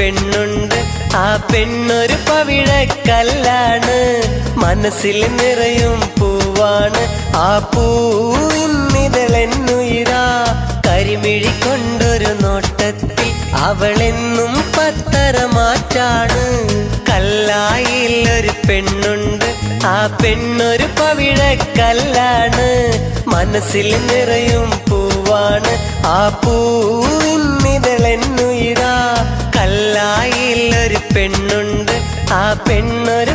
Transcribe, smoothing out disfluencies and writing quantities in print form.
പെണ്ണുണ്ട്, ആ പെണ്ണൊരു പവിഴക്കല്ലാണ്, മനസ്സിൽ നിറയും പൂവാണ്, ആ പൂവിന്നിതളെന്നുയിരാ. കരിമിഴി കൊണ്ടൊരു നോട്ടത്തിൽ അവളെന്നും പത്തരമാറ്റാണ്. കല്ലായിലൊരു പെണ്ണുണ്ട്, ആ പെണ്ണൊരു പവിഴക്കല്ലാണ്, മനസ്സിൽ നിറയും പൂവാണ്, ആ പൂവിന്നിതളെന്നുയിരാ. കല്ലായിലൊരു പെണ്ണുണ്ട്, ആ പെണ്ണൊരു